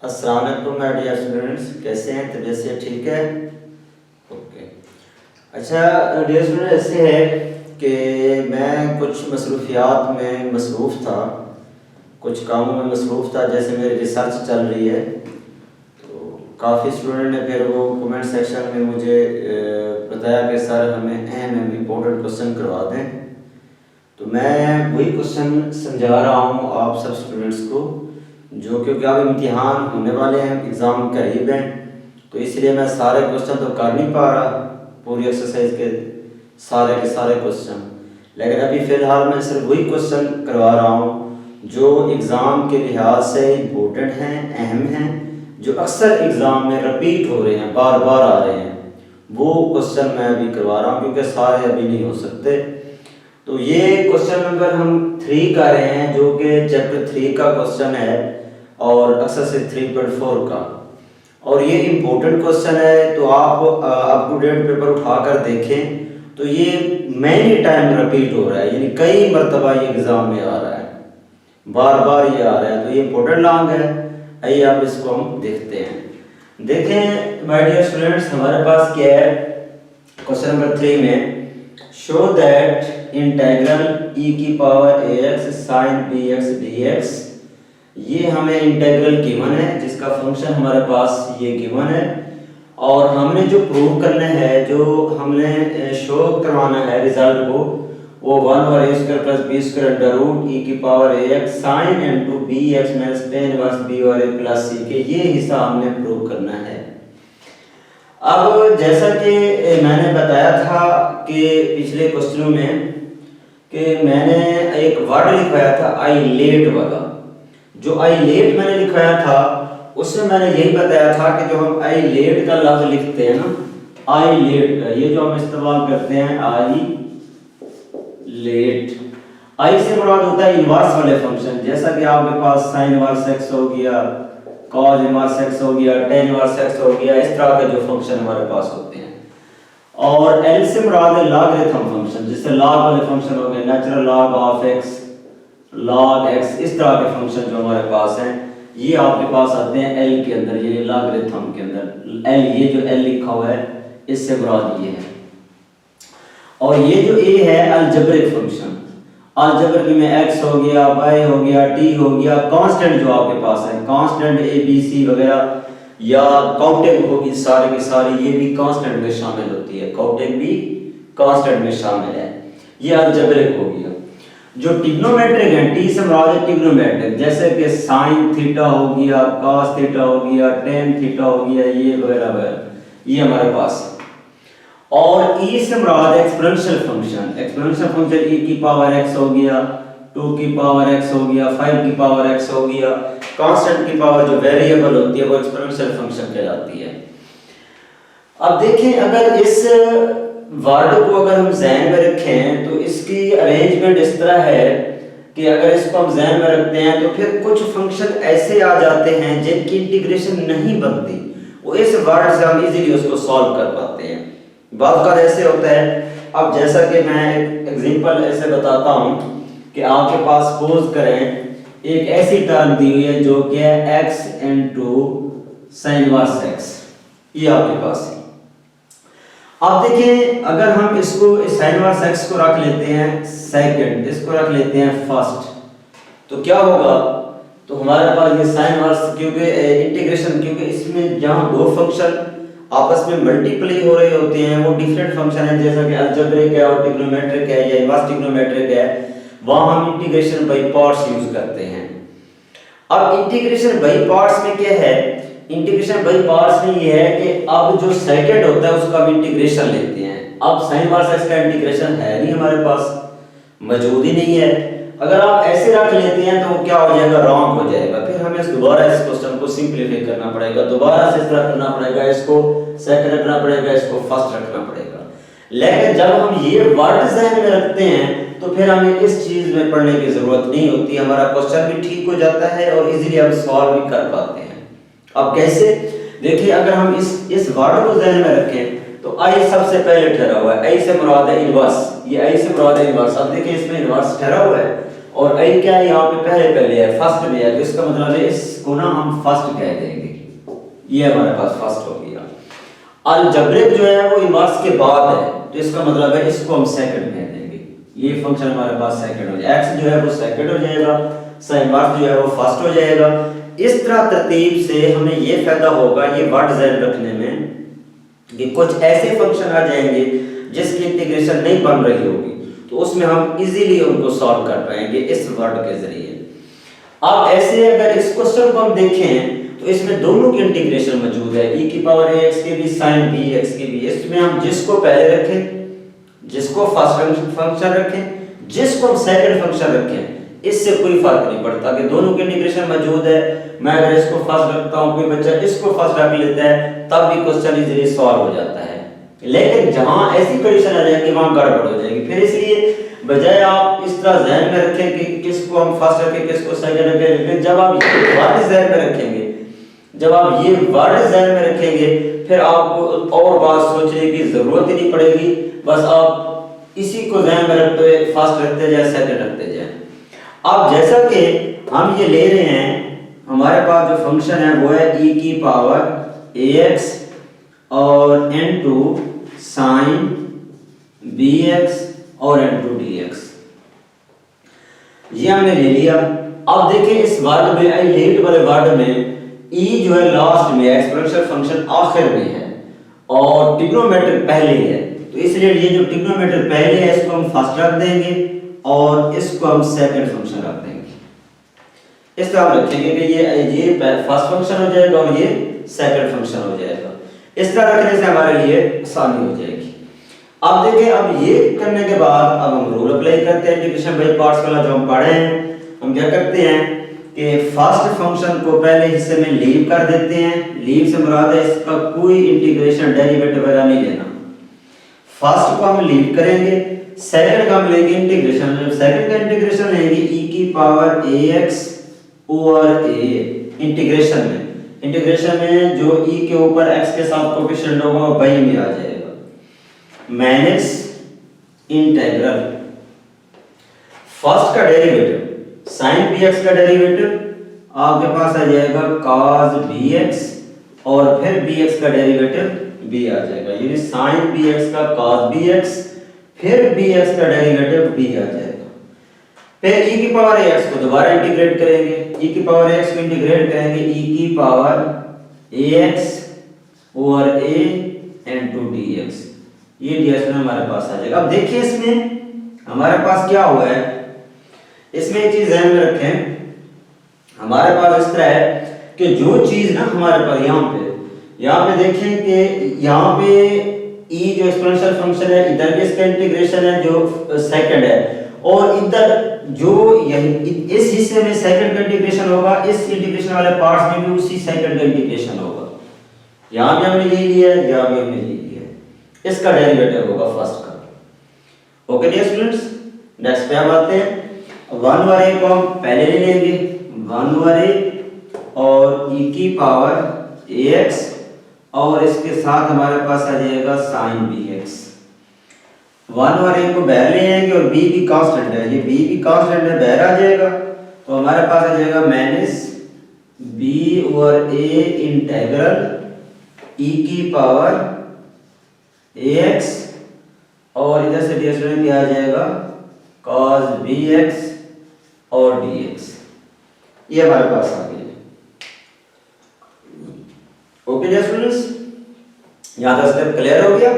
अस्सलाम वालेकुम my dear students, कैसे हैं? तबीयत से ठीक है? ओके। अच्छा डियर स्टूडेंट, ऐसे है कि मैं कुछ मसरूफियात में मसरूफ़ था, कुछ कामों में मसरूफ़ था। जैसे मेरी रिसर्च चल रही है, तो काफ़ी स्टूडेंट ने फिर वो कमेंट सेक्शन में मुझे बताया कि सर हमें अहम इम्पोर्टेंट क्वेश्चन करवा दें। तो मैं वही क्वेश्चन समझा रहा हूँ आप सब स्टूडेंट्स को, जो क्योंकि अब इम्तिहान होने वाले हैं, एग्ज़ाम करीब हैं, तो इसलिए मैं सारे क्वेश्चन तो कर नहीं पा रहा, पूरी एक्सरसाइज के सारे क्वेश्चन। लेकिन अभी फ़िलहाल मैं सिर्फ वही क्वेश्चन करवा रहा हूँ जो एग्ज़ाम के लिहाज से इम्पोर्टेंट हैं, अहम हैं, जो अक्सर एग्ज़ाम में रिपीट हो रहे हैं, बार बार आ रहे हैं। वो क्वेश्चन मैं अभी करवा रहा हूँ क्योंकि सारे अभी नहीं हो सकते। तो ये क्वेश्चन नंबर हम 3 कर रहे हैं, जो कि चैप्टर 3 का क्वेश्चन है और एक्सरसाइज 3.4 का, और ये इम्पोर्टेंट क्वेश्चन है। तो आप अप टू डेट पेपर उठाकर देखें तो ये मैनी टाइम रिपीट हो रहा है, यानी कई मरतबा ये एग्ज़ाम में आ रहा है, बार बार ये आ रहा है। तो ये इम्पोर्टेंट लॉन्ग है। आइए अब इसको हम देखते हैं। देखें माय डियर स्टूडेंट्स, हमारे पास क्या है क्वेश्चन नंबर 3 में, शो दैट इंटीग्रल e की power ax sin bx dx, ये हमें इंटीग्रल गिवन है जिसका फंक्शन हमारे पास ये गिवन है, और हमने जो प्रूव करना है, जो हमने शो करवाना है रिजल्ट को, वो 1/a² + b² under root e की power ax sin into bx minus tan inverse b और a प्लस c के ये हिस्सा हमने प्रूव करना है। अब जैसा कि मैंने बताया था कि पिछले क्वेश्चनों में कि मैंने एक वर्ड लिखवाया था आई लेट वाला। जो आई लेट मैंने लिखवाया था उसमें मैंने यही बताया था कि जो हम आई लेट का लफ्ज लिखते हैं ना, आई लेट का ये जो हम इस्तेमाल करते हैं आई लेट, आई से मुराद होता है इनवर्स वाले फंक्शन, जैसा कि आपके पास साइन इनवर्स x हो गया, कॉस इनवर्स x हो गया, टेन इनवर्स x हो गया, इस तरह के जो फंक्शन हमारे पास होते हैं। और एल से मुराद है लॉगरिथम फंक्शन, जिससे लॉग वाले फंक्शन हो गए, natural log of x, log x, इस तरह के फंक्शन जो हमारे पास हैं ये आपके पास आते हैं एल के अंदर, ये लॉगरिथम के अंदर। एल, ये जो एल लिखा हुआ है इससे मुराद ये है। और ये जो ए है अलजेब्रिक फंक्शन, अलजेब्रिक में x हो गया, y हो गया, t हो गया, कांस्टेंट जो आपके पास है, कांस्टेंट a b c वगैरह या काउंटिंग होगी सारी की सारी, ये भी कांस्टेंट में शामिल होती है, काउंटिंग भी कांस्टेंट में शामिल है, ये अलजेब्रिक हो गया। जो ट्रिग्नोमेट्रिक है, टी से मुराद है ट्रिग्नोमेट्रिक, जैसे कि साइन थीटा हो गया, कॉस थीटा हो गया, टेन थीटा हो गया, ये वगैरह वगैरह, ये हमारे पास है। और e से मुराद है exponential function, exponential function e की पावर x हो गया, 2 की पावर x हो गया, 5 की पावर x हो गया, कांस्टेंट की पावर जो वेरिएबल होती है वो एक्सपोनेंशियल फंक्शन कहलाती है। अब देखें, अगर इस वर्ड को अगर हम ज़हन में रखें तो इसकी अरेंजमेंट इस तरह है कि अगर इसको हम ज़हन में रखते हैं तो फिर कुछ फंक्शन ऐसे आ जाते हैं जिनकी इंटीग्रेशन नहीं बनती, वो इस वर्ड से हम इजीली उसको सॉल्व कर पाते हैं। बात का ऐसे होता है, अब जैसा कि मैं एक एग्जांपल ऐसे बताता हूं कि आपके पास सपोज करें एक ऐसी टर्म दी हुई है जो कि है x * sin इनवर्स x, ये आपके पास है। अब देखिए, अगर हम इसको sin इनवर्स x को रख लेते हैं सेकंड, इसको रख लेते हैं फर्स्ट, तो क्या होगा, तो हमारे पास ये sin इनवर्स, क्योंकि इंटीग्रेशन, क्योंकि इसमें जहां दो फंक्शन आपस में मल्टीप्लाई हो रहे होते हैं वो डिफरेंट फंक्शन है, जैसा कि अलजेब्रिक है और ट्रिग्नोमेट्रिक है या इनवर्स ट्रिग्नोमेट्रिक है, वहां हम इंटीग्रेशन बाय पार्ट्स यूज करते हैं। अब इंटीग्रेशन बाय पार्ट्स में क्या है, इंटीग्रेशन बाय पार्ट्स में ये है कि अब जो सेकंड होता है उसका हम इंटीग्रेशन लेते हैं। अब sin इनवर्स x का इंटीग्रेशन है नहीं, हमारे पास मौजूद ही नहीं है। अगर आप ऐसे रख लेते हैं तो क्या हो जाएगा, रॉन्ग हो जाएगा, फिर हमें दोबारा इस क्वेश्चन को सिंपलीफाई करना पड़ेगा, दोबारा से इस तरह करना पड़ेगा, इसको सेकंड रखना पड़ेगा, इसको फर्स्ट रखना पड़ेगा। लेकिन जब हम ये वर्ड ज़हन में रखते हैं तो फिर हमें इस चीज में पढ़ने की जरूरत नहीं होती, हमारा क्वेश्चन भी ठीक हो जाता है और इजीली हम सॉल्व भी कर पाते हैं। अब कैसे, देखिए, अगर हम इस वर्ड को ज़हन में रखें तो आई सबसे पहले ठहरा हुआ है, आई से मुराद है इनवर्स, ये आई से मुराद है इनवर्स। अब देखिए इसमें इनवर्स ठहरा हुआ है और आई क्या है यहाँ पे पहले है, फर्स्ट में है, तो इसका मतलब है इसको ना हम फर्स्ट कह देंगे, ये हमारे पास फर्स्ट हो गया। अलजेब्रिक जो है वो इनवर्स के बाद है, तो इसका मतलब है इसको हम सेकंड कह देंगे, ये फंक्शन हमारे पास सेकंड हो जाएगा, एक्स जो है वो सेकंड हो जाएगा, साइन इनवर्स जो है वो फर्स्ट हो जाएगा। इस तरह तरतीब से हमें ये फायदा होगा ये वर्ड ज़हन रखने में कि कुछ ऐसे फंक्शन आ जाएंगे जिसकी इंटीग्रेशन नहीं बन रही होगी, तो उसमें हम इजीली उनको सॉल्व कर पाएंगे इस वर्ड के जरिए। अब ऐसे अगर इस क्वेश्चन को हम देखें तो इसमें दोनों की इंटीग्रेशन मौजूद है, e की पावर ax के भी sin bx के भी। इसमें हम जिसको पहले रखें, जिसको फर्स्ट फंक्शन रखें, जिसको हम सेकंड फंक्शन रखें, इससे कोई फर्क नहीं पड़ता कि दोनों की इंटीग्रेशन मौजूद है। मैं अगर इसको फर्स्ट रखता हूं, कोई बच्चा इसको फर्स्ट रख लेता है, तब भी क्वेश्चन इजीली सॉल्व हो जाता है। लेकिन जहां ऐसी कंडीशन आ जाएगी वहां गड़बड़ हो जाएगी। फिर इसलिए बजाय आप इस तरह ज़हन में रखें कि किसको हम फर्स्ट रखें, किसको सेकंड रखें, लेकिन जब आप ये वर्ड ज़हन में रखेंगे, जब आप ये वर्ड ज़हन में रखेंगे, फिर आपको और बात सोचने की जरूरत ही नहीं पड़ेगी, बस आप इसी को ज़हन में रखते हुए फर्स्ट रखते जाए, सेकंड रखते जाए। अब जैसा कि हम ये ले रहे हैं, हमारे पास जो फंक्शन है वो है e की पावर ax और n2 sin bx और n2 dx, ये हमने ले लिया। अब देखिए इस वर्ड में, आई लेट वाले वर्ड में e जो है लास्ट में, एक्सपोनेंशियल फंक्शन आखिर में है और ट्रिग्नोमेट्रिक पहले है, तो इसलिए ये जो ट्रिग्नोमेट्रिक पहले है इसको हम फर्स्ट रख देंगे और इसको हम सेकंड फंक्शन रख देंगे। इस तरह रखेंगे कि ये फर्स्ट फंक्शन हो जाएगा और ये सेकंड फंक्शन हो जाएगा। इस तरह रखने से हमारे लिए आसानी हो जाएगी। अब देखिए, अब ये करने के बाद अब हम रूल अप्लाई करते हैं इंटीग्रेशन बाय पार्ट्स वाला जो हम पढ़े हैं। हम क्या करते हैं कि फर्स्ट फंक्शन को पहले हिस्से में लीव कर देते हैं। लीव से मुराद है इसका कोई इंटीग्रेशन डेरिवेटिव वगैरह नहीं लेना। फर्स्ट को हम लीव करेंगे, सेकंड का हम लेंगे इंटीग्रेशन। सेकंड का इंटीग्रेशन लेंगे e की power ax over a integration में। इंटीग्रेशन में जो e के ऊपर x के साथ कोएफिशिएंट होगा वो बाई में आ जाएगा, माइनस इंटीग्रल फर्स्ट का डेरिवेटिव sin bx का डेरिवेटिव आपके पास आ जाएगा cos bx और फिर bx का डेरिवेटिव b आ जाएगा, यानी sin bx का cos bx फिर bx का डेरिवेटिव b आ जाएगा। फिर e की पावर ax को दोबारा इंटीग्रेट करेंगे, e की पावर ax को इंटीग्रेट करेंगे e की power ax over a n2 dx, ये dx में हमारे पास आ जाएगा। अब देखिए इसमें हमारे पास क्या हुआ है, इसमें एक चीज ध्यान में रखें, हमारे पास इस तरह है कि जो चीज ना हमारे पास यहाँ पे देखें कि यहाँ पे e जो एक्सपोनेंशियल फंक्शन है, इधर भी इसका इंटीग्रेशन है जो सेकंड है, और इधर जो यही इस हिस्से में सेकंड का इंटीग्रेशन होगा, इस इंटीग्रेशन वाले पार्ट्स में भी उसी सेकंड का इंटीग्रेशन होगा। यहाँ भी हमने ये लिया है, यहाँ भी हमने ये लिया है, इसका डेरिवेटिव होगा फर्स्ट का। ओके डियर स्टूडेंट्स, नेक्स्ट पे हम आते हैं। 1 ओवर a को हम पहले ले लेंगे, 1 ओवर a और e की पावर ax और इसके साथ हमारे पास आ जाएगा sin bx। 1 ओवर a को बाहर ले आएंगे और b भी कांस्टेंट है, ये b भी कांस्टेंट है, बाहर आ जाएगा, तो हमारे पास आ जाएगा minus b over a integral e की पावर ax और इधर से ds क्या आ जाएगा cos bx और dx, ये हमारे पास आ गया। ओके डियर स्टूडेंट्स, यहाँ तक स्टेप क्लियर हो गया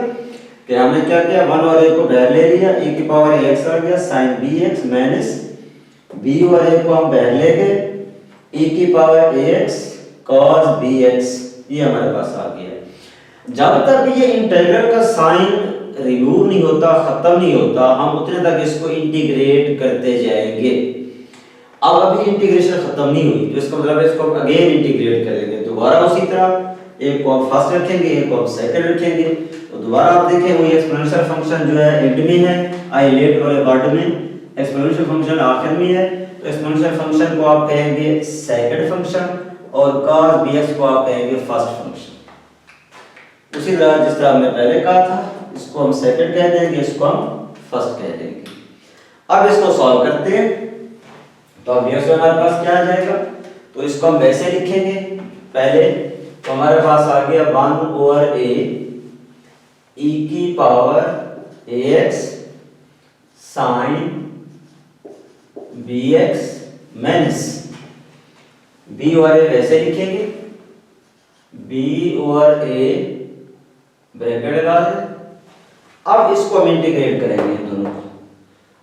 कि हमने क्या किया, 1 और a को बाहर ले लिया, e की पावर ax आ गया, sin bx माइनस b और a को हम बाहर ले गए, e की पावर ax cos bx, ये हमारे पास आ गया। जब तक ये इंटीग्रल का साइन रिमूव नहीं होता, खत्म नहीं होता, हम उतने तक इसको इंटीग्रेट करते जाएंगे। अब अभी इंटीग्रेशन खत्म नहीं हुई, तो इसका मतलब इसको अगेन इंटीग्रेट करेंगे दोबारा उसी तरह, एक को आप फर्स्ट रखेंगे, एक को आप सेकंड रखेंगे, तो दोबारा आप देखें वही एक्सपोनेंशियल फंक्शन जो है एंड में है, आई लेट वाले वर्ड में एक्सपोनेंशियल फंक्शन आखिर में है, तो एक्सपोनेंशियल फंक्शन को आप कहेंगे सेकंड फंक्शन और cos bx को आप कहेंगे फर्स्ट फंक्शन। उसी तरह जिस तरह हमने पहले कहा था, इसको हम सेकंड कह देंगे, इसको हम फर्स्ट कह देंगे। अब इसको सॉल्व करते हैं। तो अब ये हमारे पास क्या आ जाएगा, तो इसको हम वैसे लिखेंगे पहले, तो हमारे पास आ गया 1/a e की power ax sin bx minus b और a वैसे लिखेंगे, b और a ब्रैकेट लगा दें। अब इसको हम इंटीग्रेट करेंगे इन दोनों को।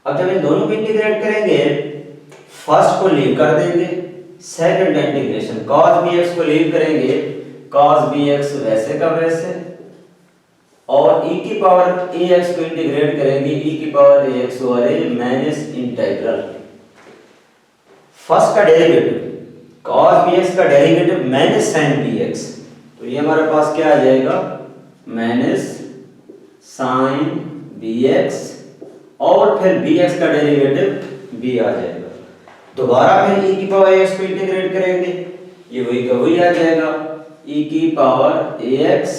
अब जब इन दोनों को इंटीग्रेट करेंगे, फर्स्ट को लीव कर देंगे, सेकंड का इंटीग्रेशन cos bx को लीव करेंगे, cos bx वैसे का वैसे, और e की पावर ax को इंटीग्रेट करेंगे, e की पावर ax और a माइनस इंटीग्रल फर्स्ट का डेरिवेटिव cos bx का डेरिवेटिव माइनस sin bx, तो ये हमारे पास क्या आ जाएगा, माइनस sin bx और फिर bx का डेरिवेटिव b आ जाएगा। दोबारा फिर e की पावर ax को इंटीग्रेट करेंगे, ये वही का वही आ जाएगा, e की पावर ax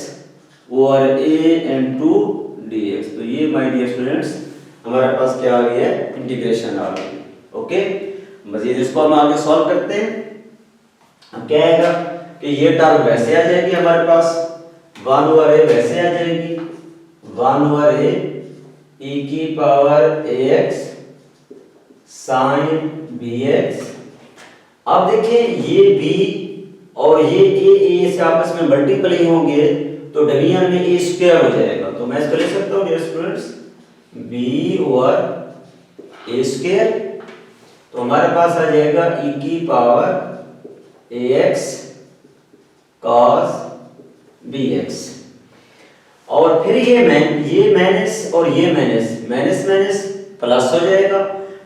और a into dx। तो ये माय डियर स्टूडेंट्स हमारे पास क्या आ गया, इंटीग्रेशन आ गई। ओके, मजीद इसको हम आगे सॉल्व करते हैं। अब क्या आएगा कि ये टर्म वैसे आ जाएगी हमारे पास, 1/a वैसे आ जाएगी, 1/a e की पावर ax sin bx। अब देखिए ये b और ये a से आपस में मल्टीप्लाई होंगे तो डिवीजन में a स्क्वायर हो जाएगा, तो मैं इसको लिख सकता हूँ डियर स्टूडेंट्स b और a स्क्वायर, तो हमारे पास आ जाएगा e की पावर ax cos bx, और फिर ये माइनस और ये माइनस माइनस प्लस हो जाएगा,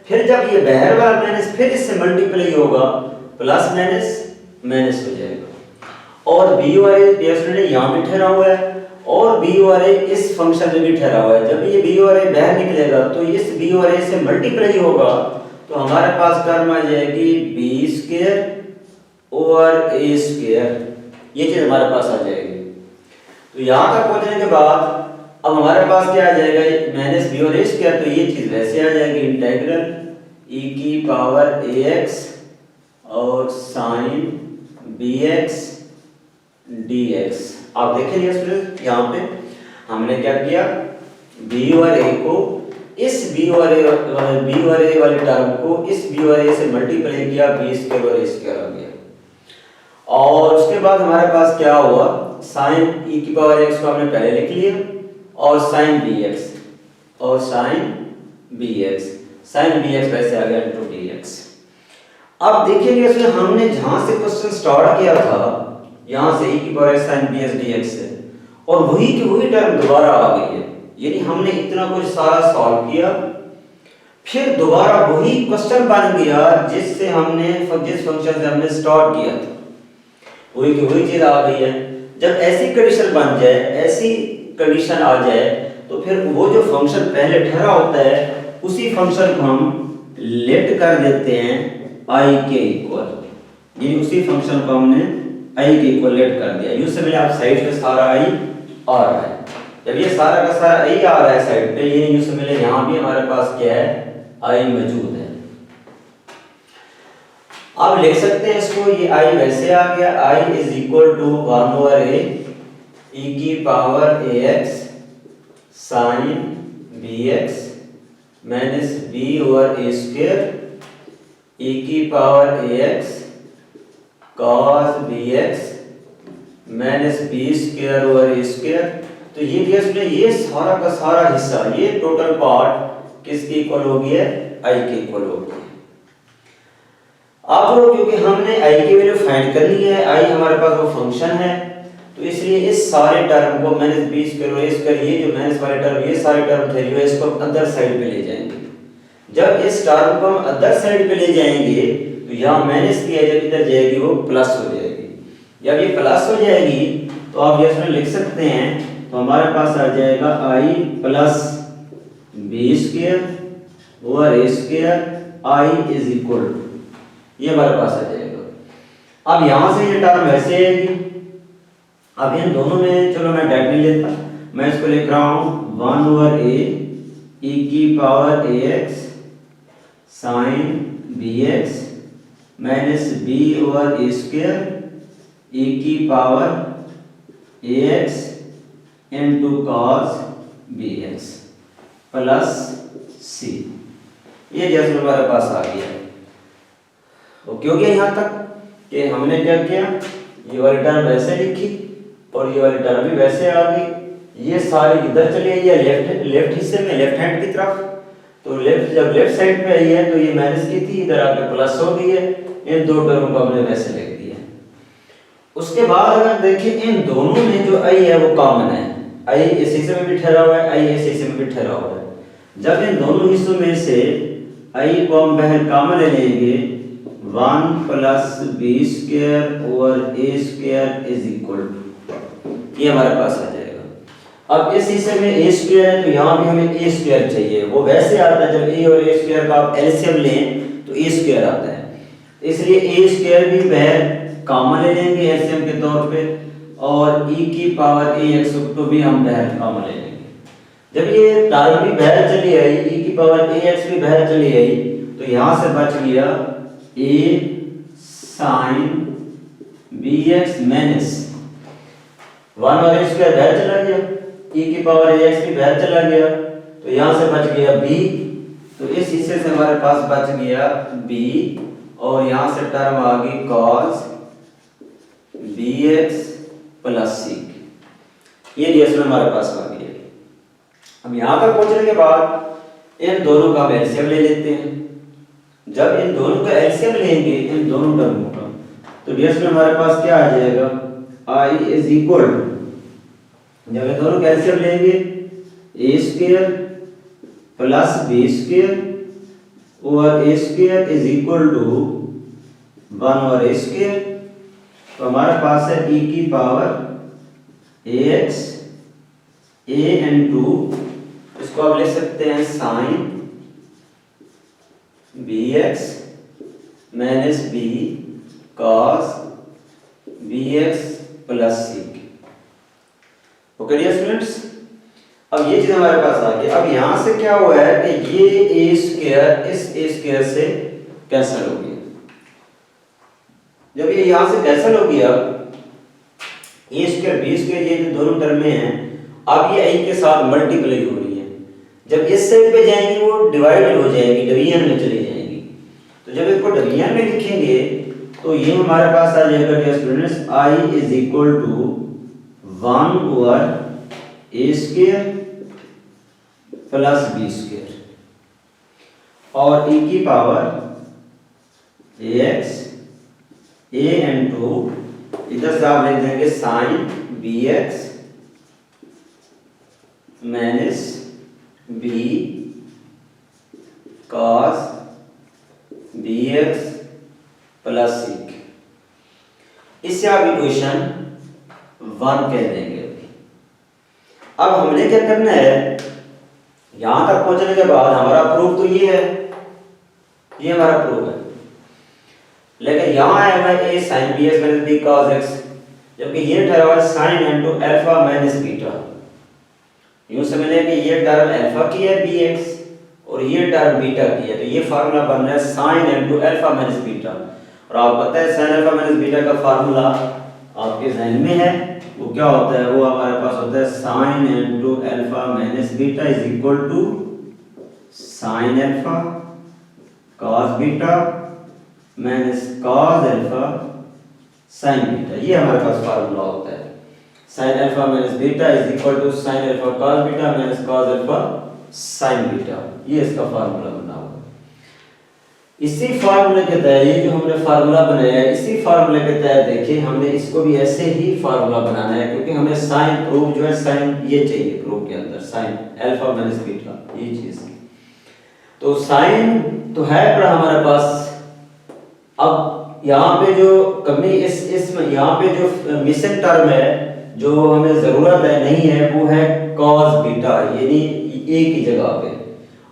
फिर जब ये बाहर वाला माइनस फिर इससे मल्टीप्लाई होगा, प्लस माइनस माइनस हो जाएगा, और b और a स्टूडेंट यहाँ भी ठहरा हुआ है और b और a इस फंक्शन में भी ठहरा हुआ है। जब ये b और a बाहर निकलेगा तो इस b और a से मल्टीप्लाई होगा, तो हमारे पास टर्म आ जाएगी b स्क्वायर और a स्क्वायर, ये चीज हमारे पास आ जाएगी। तो यहाँ तक पहुंचने के बाद अब हमारे पास क्या आ जाएगा, माइनस b और a स्क्वायर, तो ये चीज वैसे आ जाएगी, इंटीग्रल e की पावर ax और sin bx dx। आप देखेंगे स्टूडेंट यहाँ पे हमने क्या किया, b और a को इस b और a वाली टर्म को इस b और a से मल्टीप्लाई किया, b स्क्वायर और a स्क्वायर आ गया, और उसके बाद हमारे पास क्या हुआ, sin e की पावर x को हमने पहले लिख लिया और sin bx और sin bx वैसे आ गया इनटू dx। अब देखिए इसमें हमने जहां से क्वेश्चन स्टार्ट किया था, यहां से e की power x sin bx dx से, और वही की वही टर्म दोबारा आ गई है, यानी हमने इतना कुछ सारा सॉल्व किया, फिर दोबारा वही क्वेश्चन बन गया जिस फंक्शन से हमने स्टार्ट किया था, वही की वही चीज आ गई है। जब ऐसी कंडीशन बन जाए, ऐसी कंडीशन आ जाए, तो फिर वो जो फंक्शन पहले ठहरा होता है उसी फंक्शन को हम लेट कर देते हैं i के इक्वल, यानी उसी फंक्शन को हमने i के इक्वल लेट कर दिया। यूं से आप साइड पे सारा i आ रहा है, जब ये सारा का सारा i आ रहा है साइड पे, ये यूं से मिले यहाँ भी हमारे पास क्या है, i मौजूद है। आप लिख सकते हैं इसको, ये i वैसे आ गया, i is equal to 1/a e की power ax sin bx minus b over a square e की power ax cos bx minus b square over a square. तो ये दिया इसमें, ये सारा का सारा हिस्सा, ये टोटल पार्ट किसके इक्वल हो गया, i के इक्वल हो गया। आप लोग क्योंकि हमने i की वैल्यू फाइंड करनी है, i हमारे पास वो फंक्शन है, तो इसलिए इस सारे टर्म को माइनस b स्क्वायर और a स्क्वायर, ये जो माइनस वाले टर्म, ये सारे टर्म थे जो इसको अदर साइड पे ले जाएंगे। जब इस टर्म को हम अदर साइड पे ले जाएंगे तो यहाँ माइनस की जब इधर जाएगी वो प्लस हो जाएगी। जब ये प्लस हो जाएगी तो आप ये इसमें लिख सकते हैं, तो हमारे पास आ जाएगा i plus b square over a square i is equal to, ये हमारे पास आ जाएगा। अब यहाँ से ये टर्म वैसे आएगी, अब इन दोनों में चलो मैं डायरेक्ट नहीं लेता, मैं इसको लिख रहा हूँ 1/a e की power ax sin bx minus B over ए स्क्वायर e की power ax into cos bx plus c। ये जैसे हमारे पास आ गया। ओके हो गया यहाँ तक कि हमने क्या किया, ये वाली टर्म वैसे लिखी और ये वाली टर्म भी वैसे आ गई। ये सारी इधर चली गई है लेफ्ट हिस्से में, लेफ्ट हैंड की तरफ। तो जब लेफ्ट साइड पे आई है तो ये माइनस की थी, इधर आके प्लस हो गई है। इन दो टर्म को हमने वैसे लिख दिया। उसके बाद अगर देखिए इन दोनों में जो आई है वो कॉमन है। आई इस हिस्से में भी ठहरा हुआ है, आई इस हिस्से में भी ठहरा हुआ है। जब इन दोनों हिस्सों में से आई को हम बाहर कॉमन ले लेंगे, 1 plus B square over A square is equal to, ये हमारे पास आ जाएगा। अब इस हिस्से में ए स्क्वायर है तो यहाँ भी हमें ए स्क्वायर चाहिए। वो वैसे आता है, जब ए और ए स्क्वायर का आप एलसीएम लें तो ए स्क्वायर आता है, इसलिए ए स्क्वायर भी बाहर कॉमन ले लेंगे एलसीएम के तौर पे, और e की पावर ax को भी हम बाहर कॉमन ले लेंगे। जब ये टर्म भी बाहर चली आई, e की पावर ax भी बाहर चली आई, तो यहाँ से बच गया a sin bx माइनस 1 और a स्क्वायर बाहर चला गया, e की पावर ax भी बाहर चला गया, तो यहाँ से बच गया b। तो इस हिस्से से हमारे पास बच गया b और यहाँ से टर्म आ गई cos bx प्लस सी। ये रिएक्शन हमारे पास आ गया। अब यहाँ तक पहुंचने के बाद इन दोनों का एलसीएम ले लेते हैं। जब इन दोनों का एलसीएम लेंगे इन दोनों टर्मों का, तो रिएक्शन हमारे पास क्या आ जाएगा, i इज इक्वल टू, जब इन दोनों का एलसीएम लेंगे A square plus B square over A square is equal to 1 और ए स्क्वायर। तो हमारे पास है e की पावर ax a इंटू, इसको आप लिख सकते हैं sin bx minus b cos bx plus c। Okay dear students, अब ये चीज हमारे पास आ गई। अब यहां से क्या हुआ है कि ये a स्क्वायर इस a स्क्वायर से कैंसिल हो गया। जब ये यहां से कैंसिल हो गया, ए स्क्वायर बी स्क्वायर ये जो दोनों टर्में हैं, अब ये आई के साथ मल्टीप्लाई हो रही है। जब इस साइड पे जाएंगी वो डिवाइड हो जाएगी, डिवीजन में चली जाएंगी। तो जब इसको डिवीजन में लिखेंगे तो ये हमारे पास आ जाएगा dear students, i is equal to 1 over A square plus B square और e की पावर ax a इंटू, इधर से आप लिख देंगे sine bx minus b cos bx plus c। इससे आप इक्वेशन 1 कह देंगे। अब हमने क्या करना है, यहां तक पहुंचने के बाद हमारा प्रूफ तो ये है, ये हमारा प्रूफ है, लेकिन यहाँ है हमारे a sin bx minus b cos x, जबकि ये ठहरा हुआ है sin into alpha minus beta. यूं समझ लें कि ये टर्म अल्फा की है bx और ये टर्म बीटा की है, तो ये फार्मूला बन रहा है sin into alpha minus beta. और आपको पता है sin अल्फा माइनस बीटा का फार्मूला आपके जहन में है, वो क्या होता है, वो हमारे पास होता है sin into alpha minus beta is equal to sin alpha cos beta minus cos alpha sin beta. ये हमारे पास फार्मूला होता है, sin alpha minus beta is equal to sin alpha cos beta minus cos alpha sin beta. ये इसका formula बना हुआ है। इसी फार्मूले के तहत ये जो हमने फार्मूला बनाया है, इसी फार्मूले के तहत देखिए हमने इसको भी ऐसे ही फार्मूला बनाना है, क्योंकि हमें sin प्रूफ जो है sin ये चाहिए प्रूफ के अंदर, sin अल्फा माइनस बीटा ये चीज। तो sin तो है पर हमारे पास, अब यहाँ पे जो कमी इसमें यहाँ पे जो मिसिंग टर्म है जो हमें जरूरत है नहीं है, वो है cos बीटा, यानी a की जगह पे।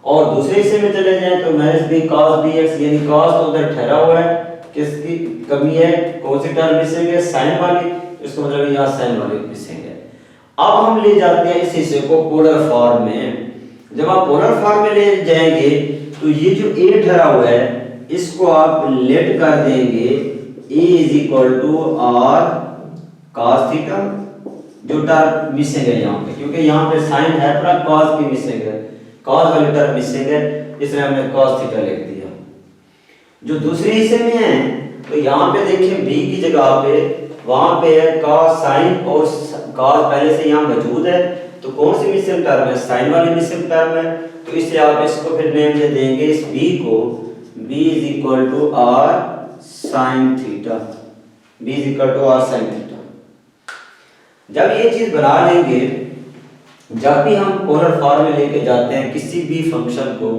और दूसरे हिस्से में चले जाएं तो माइनस b cos bx, यानी cos तो उधर ठहरा हुआ है, किसकी कमी है, कौन सी टर्म मिसिंग है, sin वाली, इसका मतलब यहाँ sin वाली मिसिंग है। अब हम ले जाते हैं इस हिस्से को पोलर फॉर्म में। जब आप पोलर फॉर्म में ले जाएंगे तो ये जो a ठहरा हुआ है, इसको आप लेट कर देंगे A is equal to R cos theta, जो टर्म मिसिंग है यहाँ पे, क्योंकि यहाँ पे साइन है पूरा, कॉस की मिसिंग है, कॉस वाली टर्म मिसिंग है, इसलिए हमने कॉस थीटा लिख दिया। जो दूसरे हिस्से में है तो यहाँ पे देखिए बी की जगह पे वहां पे है कॉस साइन, और कॉस पहले से यहाँ मौजूद है, तो कौन सी मिसिंग टर्म है, साइन वाली मिसिंग टर्म है, तो इसलिए आप इसको फिर नेम दे देंगे इस बी को, b is equal to r sine theta, b is equal to r sine theta. जब ये चीज बना लेंगे, जब भी हम पोलर फॉर्म में लेके जाते हैं किसी भी फंक्शन को,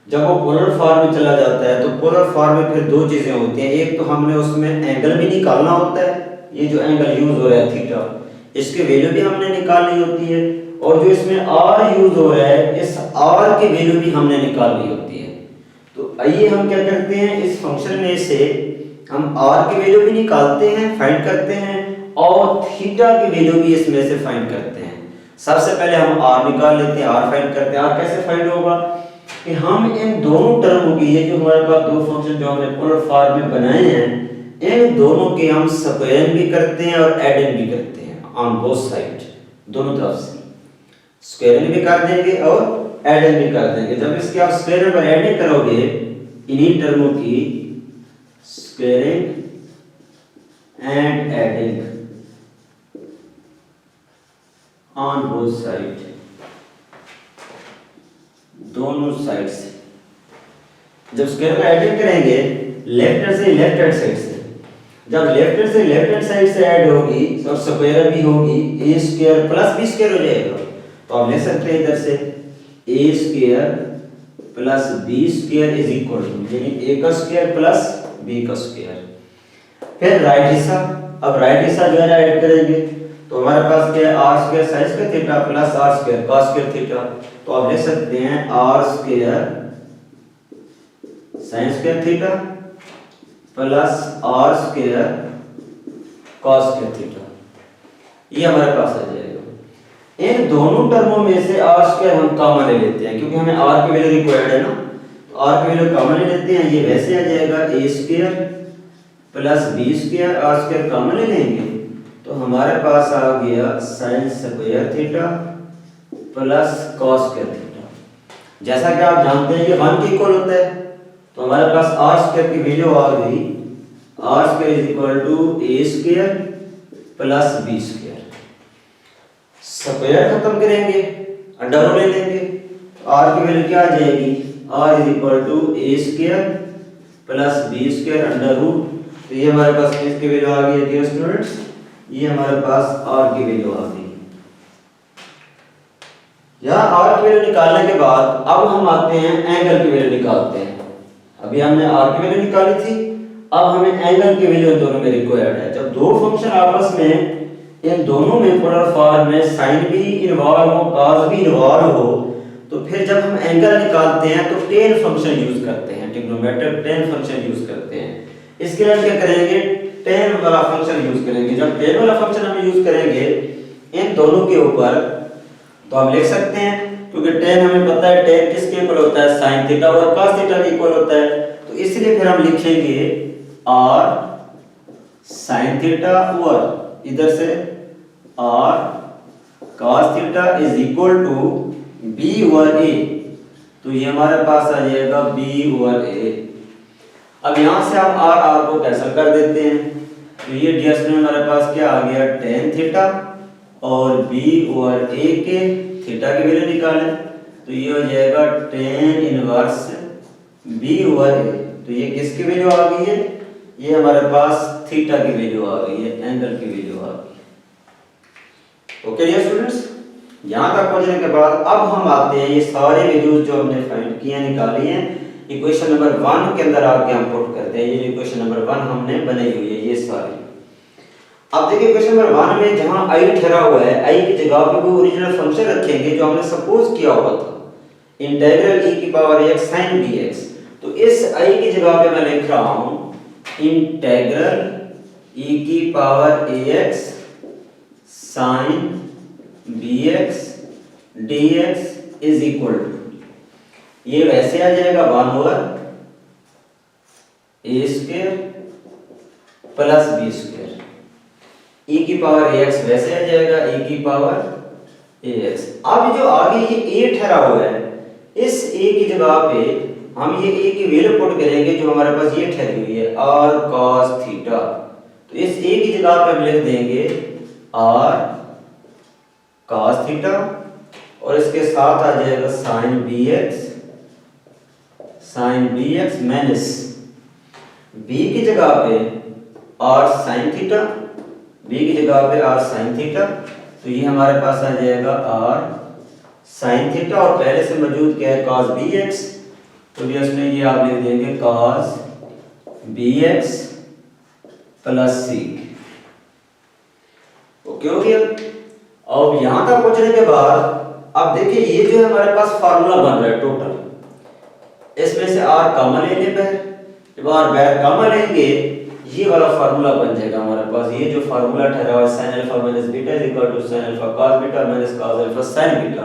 जब वो पोलर फॉर्म में चला जाता है तो पोलर फॉर्म में फिर दो चीजें होती हैं, एक तो हमने उसमें एंगल भी निकालना होता है, ये जो एंगल यूज हो रहा है थीटा, इसकी वैल्यू भी हमने निकालनी होती है, और जो इसमें आर यूज हो रहा है इस आर की वैल्यू भी हमने निकालनी होती है। तो आइए हम क्या करते हैं, इस फंक्शन में से हम आर की वैल्यू भी निकालते हैं, फाइंड करते हैं, और थीटा की वैल्यू भी इसमें से फाइंड करते हैं। सबसे पहले हम आर निकाल लेते हैं, आर फाइंड करते हैं। आर कैसे फाइंड होगा कि हम इन दोनों टर्मों की, ये जो हमारे पास दो फंक्शन जो हमने पोलर फॉर्म में बनाए हैं, इन दोनों के हम स्क्वायरिंग भी करते हैं और एडिंग भी करते हैं ऑन बोथ साइड, दोनों तरफ से स्क्वायरिंग भी कर देंगे और एडिंग भी कर देंगे। जब इसके आप स्क्वायरिंग और एडिंग करोगे, इन्हीं टर्मों की squaring and adding on both side, दोनों साइड से, जब स्क्वायर में एडिंग करेंगे लेफ्ट हैंड से लेफ्ट हैंड साइड से, जब लेफ्ट हैंड से लेफ्ट हैंड साइड से ऐड होगी और स्क्वायर भी होगी, a square plus b square हो जाएगा, तो आप ले सकते हैं इधर से a square plus b square is equal to, यानी a का स्क्वायर प्लस b का स्क्वायर। फिर राइट हिस्सा, अब राइट हिस्सा जो है ना ऐड करेंगे, तो हमारे पास क्या है, r square sin square theta plus r square cos square theta, तो आप ले सकते हैं r square sin square theta plus r square cos square theta, ये हमारे पास आ जाएगा। इन दोनों टर्मों में से r स्क्वायर हम कॉमन ले लेते हैं, क्योंकि हमें r की वैल्यू रिक्वायर्ड है ना, तो r की वैल्यू कॉमन ले लेते हैं, ये वैसे आ जाएगा a square plus b square, r square common ले लेंगे, तो हमारे पास आ गया sin square theta plus cos square theta. जैसा कि आप जानते हैं ये 1 के इक्वल होता है, तो हमारे पास r स्क्वायर की वैल्यू आ गई, r square is equal to a square plus b square. Square खत्म करेंगे, अंडर रूट ले लेंगे, r की वैल्यू क्या आ जाएगी, r is equal to a square plus b square under root, तो ये हमारे पास इसकी वैल्यू आ गई है डियर स्टूडेंट्स, ये हमारे पास r की वैल्यू आ गई। यहाँ r की वैल्यू निकालने के बाद अब हम आते हैं एंगल की वैल्यू निकालते हैं। अभी हमने r की वैल्यू निकाली थी, अब हमें एंगल की वैल्यू दोनों में रिक्वायर्ड है। जब दो फंक्शन आपस में, इन दोनों में पोलर फॉर्म में साइन भी इन्वॉल्व हो, cos भी इन्वॉल्व हो, तो फिर जब हम एंगल निकालते हैं तो tan फंक्शन यूज करते हैं, ट्रिग्नोमेट्रिक tan फंक्शन यूज करते हैं। इसके लिए क्या करेंगे, tan वाला फंक्शन यूज करेंगे। जब tan वाला फंक्शन हम यूज करेंगे इन दोनों के ऊपर, तो हम लिख सकते हैं, क्योंकि tan हमें पता है tan किसके इक्वल होता है, sin थीटा और cos थीटा के इक्वल होता है, तो इसलिए फिर हम लिखेंगे r sin थीटा और इधर से r cos theta is equal to b over a, तो ये हमारे पास आ जाएगा b ओवर a। अब यहां से हम r को कैंसिल कर देते हैं, तो ये ds में हमारे पास क्या आ गया, tan थीटा और b ओवर a के थीटा की वैल्यू निकालें, तो ये हो जाएगा tan inverse b over a, तो ये किसकी वैल्यू आ गई है, ये हमारे पास थीटा की वैल्यू आ गई है, एंगल की वैल्यू आ गई है। ओके डियर स्टूडेंट्स, यहां तक पहुंचने के बाद अब हम आते हैं, ये सारे वैल्यूज जो हमने फाइंड किए निकाली हैं, इक्वेशन नंबर 1 के अंदर आके हम पुट करते हैं। ये इक्वेशन नंबर 1 हमने बनाई हुई है, ये सारी। अब देखिए इक्वेशन नंबर 1 में जहां i ठहरा हुआ है, i की जगह पे कोई ओरिजिनल फंक्शन रखेंगे जो हमने सपोज किया हुआ था, इंटीग्रल e की पावर x sin bx। तो इस i की जगह पे मैं लिख रहा हूं इंटीग्रल e की power ax sin bx dx is equal to, ये वैसे आ जाएगा 1 ओवर ए square plus B square, e की पावर ax वैसे आ जाएगा e की पावर ax। अब जो आगे ये a ठहरा हुआ है, इस a की जगह पे हम ये a की वैल्यू पुट करेंगे जो हमारे पास ये ठहरी हुई है r cos थीटा। तो इस a की जगह पे हम लिख देंगे r cos थीटा और इसके साथ आ जाएगा sin bx माइनस b की जगह पे r sin थीटा, b की जगह पे r sin थीटा। तो ये हमारे पास आ जाएगा r sin थीटा और पहले से मौजूद क्या है cos bx, तो इसमें ये आप लिख देंगे cos bx plus c। Okay हो गया। अब यहां तक पहुंचने के बाद अब देखिए ये जो है हमारे पास फार्मूला बन रहा है टोटल, इसमें से r कॉमन ले लें बाहर, जब r बाहर कॉमन लेंगे ये वाला फार्मूला बन जाएगा हमारे पास। ये जो फार्मूला ठहरा हुआ है sin alpha minus beta is equal to sin alpha cos beta minus cos alpha sin beta,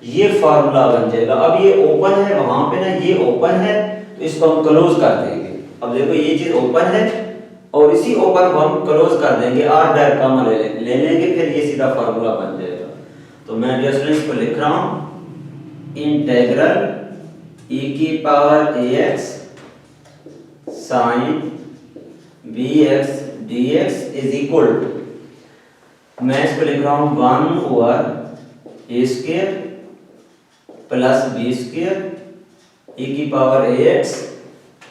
ये फार्मूला बन जाएगा। अब ये ओपन है, वहां पे ना ये ओपन है तो इसको हम क्लोज कर देंगे। अब देखो ये चीज ओपन है और इसी ओपन को हम क्लोज कर देंगे, r बाहर कॉमन ले लेंगे, फिर ये सीधा फार्मूला बन जाएगा। तो मैं डिस्टेंस को लिख रहा हूं इंटीग्रल e की power ax sin bx dx is equal to, मैं इसको लिख रहा हूं 1 over a square plus b square e की पावर ax,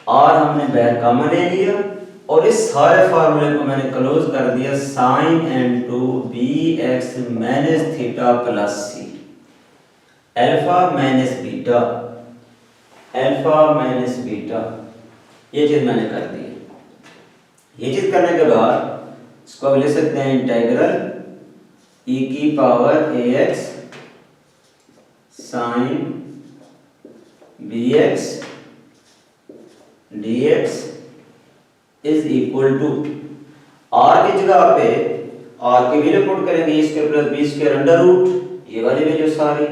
और हमने बाहर कॉमन ले लिया और इस सारे फार्मूले को मैंने क्लोज कर दिया sin n2 bx minus theta plus c, alpha minus beta, alpha minus beta, ये चीज मैंने कर दी। ये चीज करने के बाद इसको अब लिख सकते हैं इंटीग्रल e की power ax sin bx dx is equal to, r की जगह पे r की वैल्यू पुट करेंगे a square plus b square under root, ये वाली वैल्यू सारी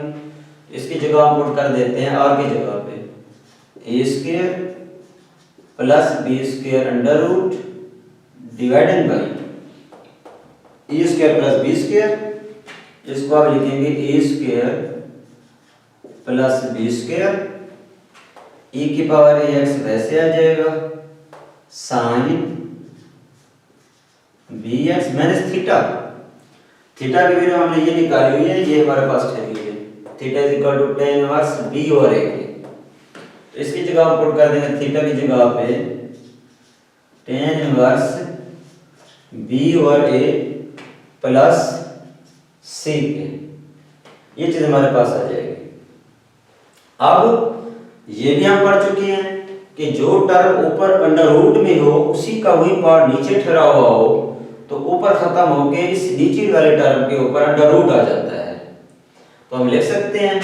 इसकी जगह हम पुट कर देते हैं r की जगह पे a square plus b square under root divided by a square plus b square, इसको आप लिखेंगे a square plus b square, e की पावर ax वैसे आ जाएगा sin bx minus theta, theta की वैल्यू हमने ये निकाली हुई है, ये हमारे पास ठहरी हुई है, theta is equal to tan inverse b और a के। तो इसकी जगह हम पुट कर देंगे थीटा की जगह पे tan इनवर्स b और a प्लस c के, ये चीज हमारे पास आ जाएगी। अब ये भी हम पढ़ चुके हैं कि जो टर्म ऊपर अंडर रूट में हो उसी का वही पार्ट नीचे ठहरा हुआ हो तो ऊपर खत्म होके इस नीचे वाले टर्म के ऊपर अंडर रूट आ जाता है। तो हम लिख सकते हैं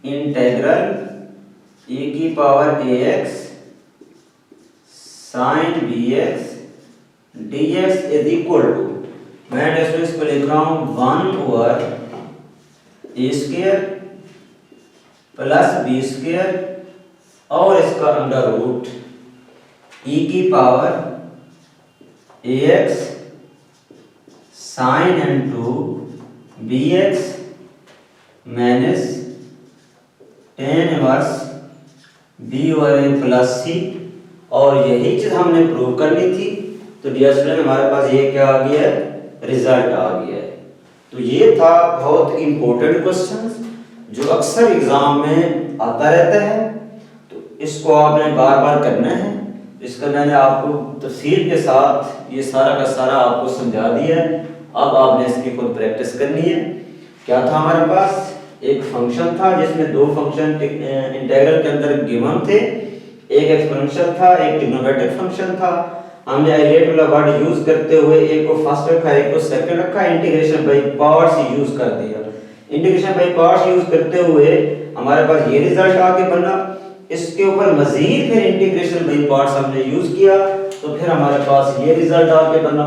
इंटीग्रल e की power ax sin bx dx is equal to, मैं डिस्टेंस को लिख रहा हूं 1 over a square plus b square और इसका अंडर रूट e की power ax sin n2 bx minus tan inverse b और a प्लस c, और यही चीज हमने प्रूव करनी थी। तो डियर स्टूडेंट हमारे पास ये क्या आ गया है, रिजल्ट आ गया है। तो ये था बहुत इंपॉर्टेंट क्वेश्चन जो अक्सर एग्जाम में आता रहता है, इसको आपने बार बार करना है। इसका मैंने आपको तफसील के साथ ये सारा का सारा आपको समझा दिया है, अब आपने इसकी खुद प्रैक्टिस करनी है। क्या था हमारे पास, एक फंक्शन था जिसमें दो फंक्शन इंटीग्रल के अंदर गिवन थे, एक एक्सपोनेंशियल था एक ट्रिग्नोमेट्रिक फंक्शन था। हमने आइलेट वाला वर्ड यूज करते हुए एक को फर्स्ट रखा एक को सेकंड रखा, इंटीग्रेशन बाय पार्ट्स यूज कर दिया। इंटीग्रेशन बाय पार्ट्स यूज करते हुए हमारे पास ये रिजल्ट आगे बना। इसके ऊपर मजीद फिर इंटीग्रेशन बाय पार्ट्स हमने यूज किया तो फिर हमारे पास ये रिजल्ट आगे बना।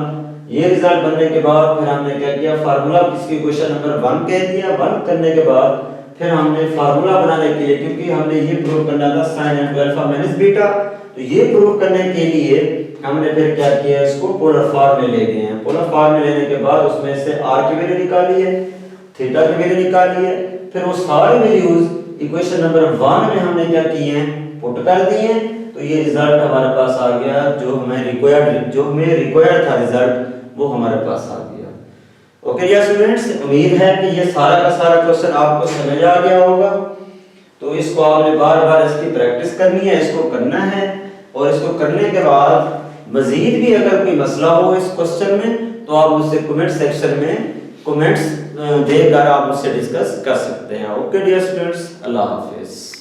ये रिजल्ट बनने के बाद फिर हमने क्या किया, फार्मूला इसके क्वेश्चन नंबर 1 कह दिया। 1 करने के बाद फिर हमने फार्मूला बनाने के लिए, क्योंकि हमने ये प्रूव करना था sin into alpha minus beta, तो ये प्रूव करने के लिए हमने फिर क्या किया, इसको पोलर फॉर्म में ले गए हैं। पोलर फॉर्म में लेने के बाद उसमें से r की वैल्यू निकाली है, थीटा की वैल्यू निकाली है, फिर वो सारे वैल्यूज इक्वेशन नंबर 1 में हमने क्या किए हैं, पुट कर दिए हैं। तो ये रिजल्ट हमारे पास आ गया, जो हमें रिक्वायर्ड था रिजल्ट, वो हमारे पास आ गया। ओके डियर स्टूडेंट्स, उम्मीद है कि ये सारा का सारा क्वेश्चन आपको समझ आ गया होगा। तो इसको आपने बार बार इसकी प्रैक्टिस करनी है, इसको करना है, और इसको करने के बाद मजीद भी अगर कोई मसला हो इस क्वेश्चन में तो आप मुझसे कमेंट सेक्शन में कमेंट्स देकर आप मुझसे डिस्कस कर सकते हैं। ओके डियर स्टूडेंट्स, अल्लाह हाफिज।